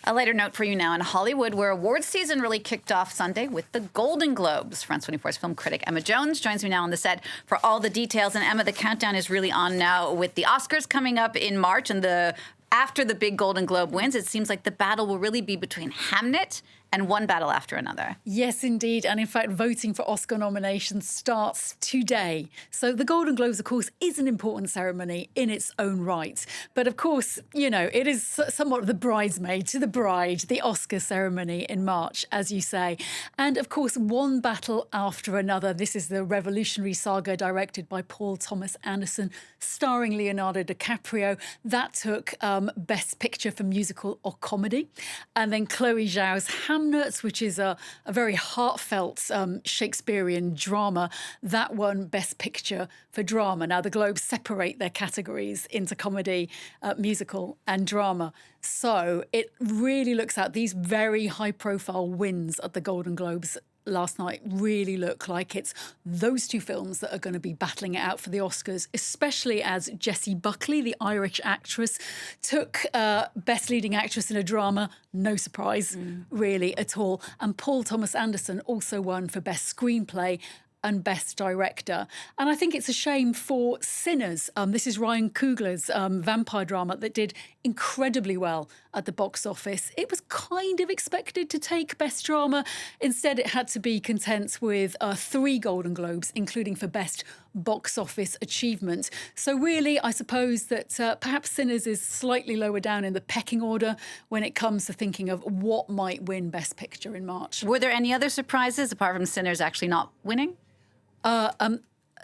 A lighter note for you now in Hollywood, where awards season really kicked off Sunday with the Golden Globes. France 24's film critic Emma Jones joins me now on the set for all the details. And Emma, the countdown is really on now with the Oscars coming up in March, and after the big Golden Globe wins, it seems like the battle will really be between Hamnet and one battle after another. Yes, indeed. And in fact, voting for Oscar nominations starts today. So the Golden Globes, of course, is an important ceremony in its own right. But of course, you know, it is somewhat the bridesmaid to the bride, the Oscar ceremony in March, as you say. And of course, one battle after another. This is the revolutionary saga directed by Paul Thomas Anderson, starring Leonardo DiCaprio. That took Best Picture for Musical or Comedy. And then Chloe Zhao's Hamnet, which is a very heartfelt Shakespearean drama, that won Best Picture for Drama. Now, the Globes separate their categories into comedy, musical and drama. So it really looks at these very high-profile wins at the Golden Globes last night really look like it's those two films that are going to be battling it out for the Oscars, especially as Jessie Buckley, the Irish actress, took Best Leading Actress in a Drama. No surprise, really, at all. And Paul Thomas Anderson also won for Best Screenplay and Best Director. And I think it's a shame for Sinners. This is Ryan Coogler's vampire drama that did incredibly well at the box office. It was kind of expected to take Best Drama. Instead, it had to be content with 3 Golden Globes, including for Best Box Office Achievement. So really, I suppose that perhaps Sinners is slightly lower down in the pecking order when it comes to thinking of what might win Best Picture in March. Were there any other surprises apart from Sinners actually not winning?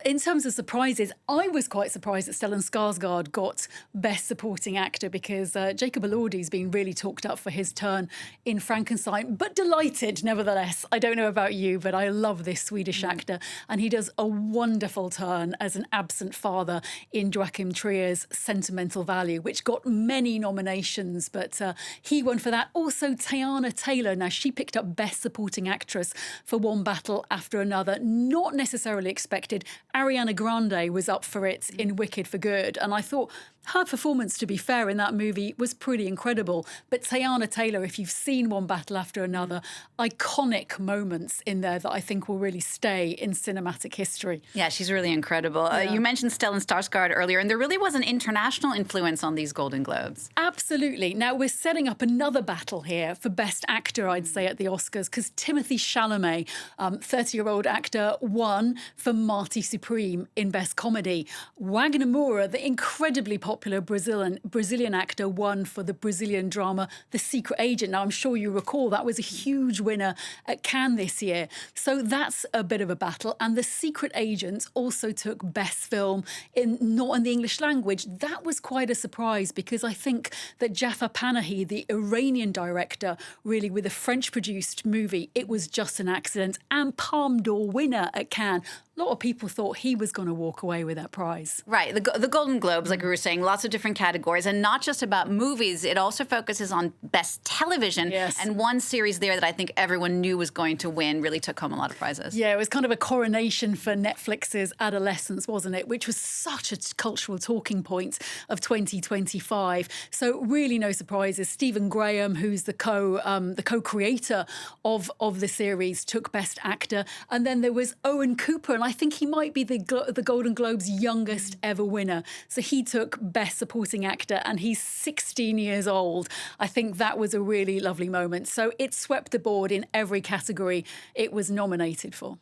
In terms of surprises, I was quite surprised that Stellan Skarsgård got Best Supporting Actor because Jacob Elordi's been really talked up for his turn in Frankenstein, but delighted nevertheless. I don't know about you, but I love this Swedish actor, and he does a wonderful turn as an absent father in Joachim Trier's Sentimental Value, which got many nominations, but he won for that. Also, Teyana Taylor, now she picked up Best Supporting Actress for One Battle After Another, not necessarily expected. Ariana Grande was up for it in Wicked for Good, and I thought her performance, to be fair, in that movie was pretty incredible. But Teyana Taylor, if you've seen One Battle After Another, iconic moments in there that I think will really stay in cinematic history. Yeah, she's really incredible. Yeah. You mentioned Stellan Skarsgård earlier, and there really was an international influence on these Golden Globes. Absolutely. Now, we're setting up another battle here for Best Actor, I'd say, at the Oscars, because Timothée Chalamet, 30-year-old actor, won for Marty Supreme in Best Comedy. Wagner Moura, the incredibly popular Brazilian actor, won for the Brazilian drama The Secret Agent. Now, I'm sure you recall that was a huge winner at Cannes this year. So that's a bit of a battle. And The Secret Agent also took Best Film not in the English language. That was quite a surprise because I think that Jafar Panahi, the Iranian director, really with a French-produced movie, it was just an accident. And Palme d'Or winner at Cannes. A lot of people thought he was going to walk away with that prize. Right. The Golden Globes, like we were saying, lots of different categories, and not just about movies. It also focuses on Best Television. Yes. And one series there that I think everyone knew was going to win really took home a lot of prizes. Yeah, it was kind of a coronation for Netflix's Adolescence, wasn't it? Which was such a cultural talking point of 2025. So really no surprises. Stephen Graham, who's the co-creator of the series, took Best Actor. And then there was Owen Cooper, and I think he might be the Golden Globe's youngest ever winner. So he took Best Supporting Actor, and he's 16 years old. I think that was a really lovely moment. So it swept the board in every category it was nominated for.